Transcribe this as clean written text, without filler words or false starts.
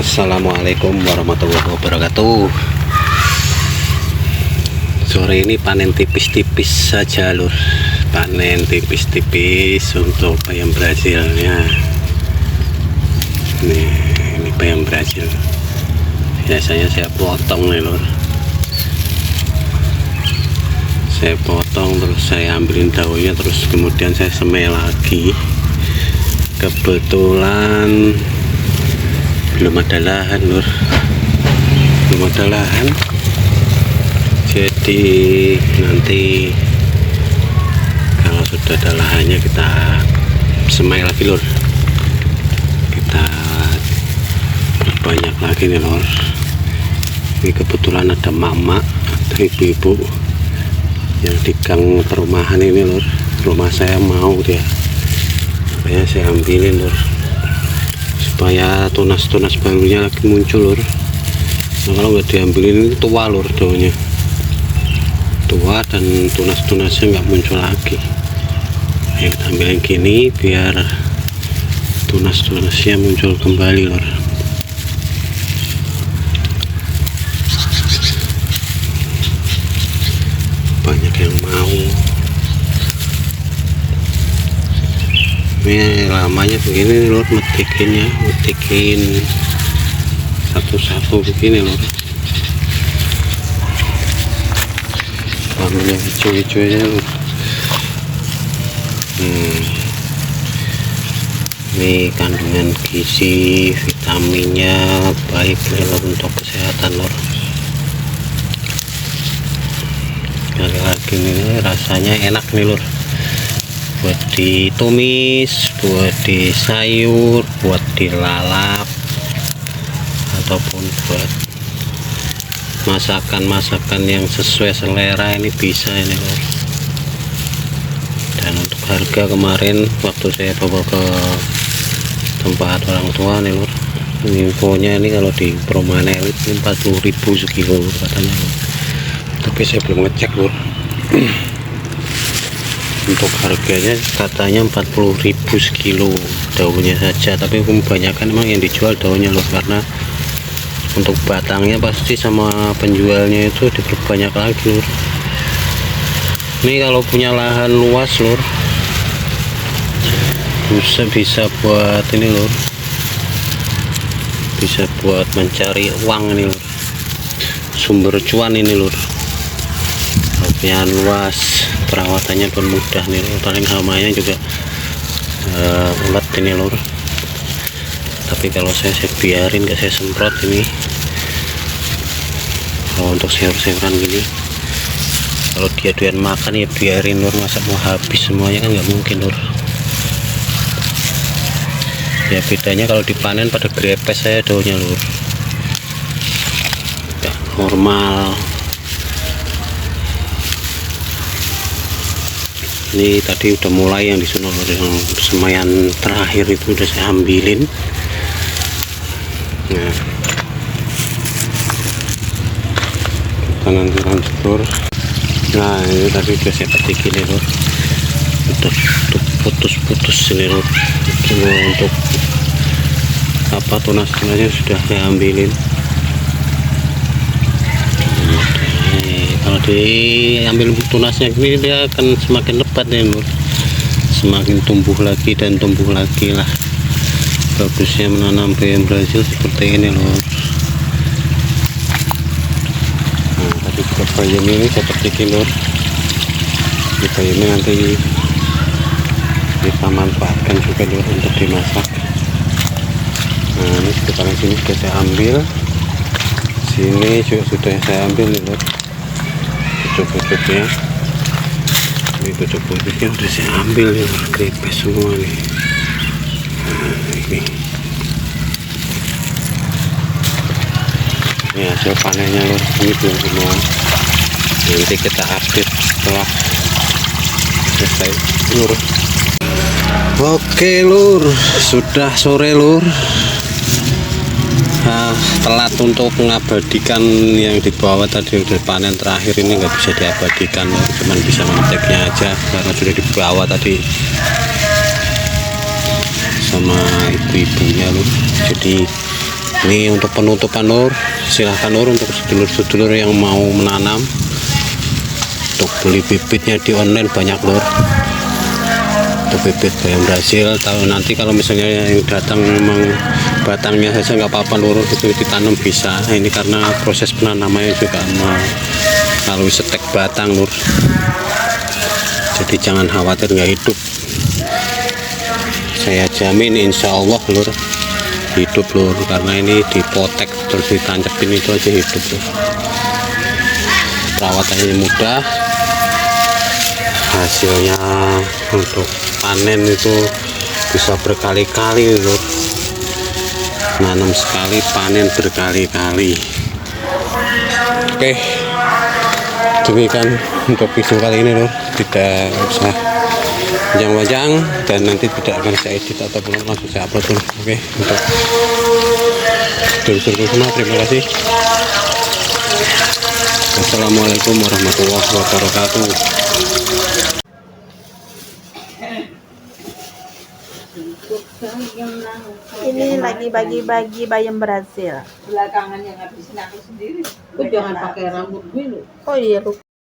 Assalamualaikum warahmatullahi wabarakatuh. Sore ini panen tipis-tipis saja lur, panen tipis-tipis untuk bayam Brazilnya. Ini bayam Brazil, biasanya saya potong nih lur, saya potong terus saya ambilin daunnya, terus kemudian saya semai lagi. Kebetulan belum ada lahan lur, belum ada lahan, jadi nanti kalau sudah ada lahannya kita semai lagi lur, kita perbanyak lagi nih lur. Ini kebetulan ada mama, ada ibu-ibu yang di gang perumahan ini lur, rumah saya mau dia, makanya saya ambilin lur, supaya tunas-tunas barunya lagi muncul lur. Nah, kalau nggak diambilin itu tua lur, daunnya tua dan tunas-tunasnya nggak muncul lagi. Nah, kita ambilin gini biar tunas-tunasnya muncul kembali lur. Banyak yang mau. Ini lamanya begini lur, metikin satu-satu begini lur. Lamanya hijau-hijaunya lur. Ini kandungan gizi, vitaminnya baik nih lur untuk kesehatan lur. Sekali lagi nih rasanya enak nih lur, buat ditumis, buat di sayur, buat dilalap, ataupun buat masakan-masakan yang sesuai selera, ini bisa ini lur. Dan untuk harga kemarin waktu saya bawa ke tempat orang tua nih lur, infonya ini kalau di perumahan elit ini 40.000 sekilo katanya lur. Tapi saya belum ngecek lur. Untuk harganya katanya 40.000 sekilo daunnya saja, tapi kebanyakan memang yang dijual daunnya lur, karena untuk batangnya pasti sama penjualnya itu diperbanyak lagi lur. Ini kalau punya lahan luas lur, bisa buat ini lur, bisa buat mencari uang ini lur, sumber cuan ini lur. Punya luas, perawatannya pun mudah nih lur, paling hamanya juga ulet ini lur. Tapi kalau saya biarin, gak saya semprot ini. Kalau untuk sayur-sayuran gini, kalau dia doyan makan ya biarin lur, masa mau habis semuanya kan nggak mungkin lur. Ya bedanya kalau dipanen pada grepes saya daunnya lur, ya, normal. Ini tadi udah mulai yang di sana lur, yang semaian terakhir itu udah saya ambilin. Nah, kita nanti lanjut lur. Nah ini tadi udah saya petikin nih lur, udah putus-putus ini lur. Untuk apa, tunas-tunasnya sudah saya ambilin. Kalau diambil tunasnya ini dia akan semakin lebat nih lur, semakin tumbuh lagi dan tumbuh lagi lah. Bagusnya menanam bayam Brazil seperti ini lur. Nah tadi juga bayam ini saya petikin lur, di bayamnya nanti kita manfaatkan juga lur untuk dimasak. Nah ini sekitaran sini sudah saya ambil, sini juga sudah saya ambil nih lur, pucuk-pucuknya. Ini pucuk-pucuknya udah saya ambil ya lur, grepes semua nih. Nah ini hasil panennya lur, ini belum semua, nanti kita update setelah selesai lur. Oke lur, sudah sore lur. Nah, telat untuk mengabadikan yang di bawah tadi udah panen terakhir, ini nggak bisa diabadikan lur, cuman bisa memetiknya aja karena sudah di bawah tadi sama ibu-ibunya lur. Jadi Ini untuk penutupan lur, silahkan lur untuk sedulur-sedulur yang mau menanam. Untuk beli bibitnya di online banyak lur. Untuk bibit bayam Brazil, tahu nanti kalau misalnya yang datang memang batangnya saja nggak apa-apa lur, itu ditanam bisa. Nah, ini karena proses penanamannya juga melalui setek batang lur. Jadi jangan khawatir nggak hidup. Saya jamin insya Allah lur hidup lur, karena ini dipotek terus ditancapin itu aja hidup lur. Perawatannya mudah, hasilnya untuk panen itu bisa berkali-kali lur. Nanam sekali panen berkali-kali. Oke, demikian untuk video kali ini lur, tidak usah panjang-panjang dan nanti tidak akan saya edit ataupun langsung saya upload dulu. Oke, untuk dulur-dulur semua terima kasih. Assalamualaikum warahmatullahi wabarakatuh. Ini lagi bagi-bagi bayam Brazil. Belakangan yang ngabisin aku sendiri. Jangan pakai rambut gue lu. Oh iya, lupa.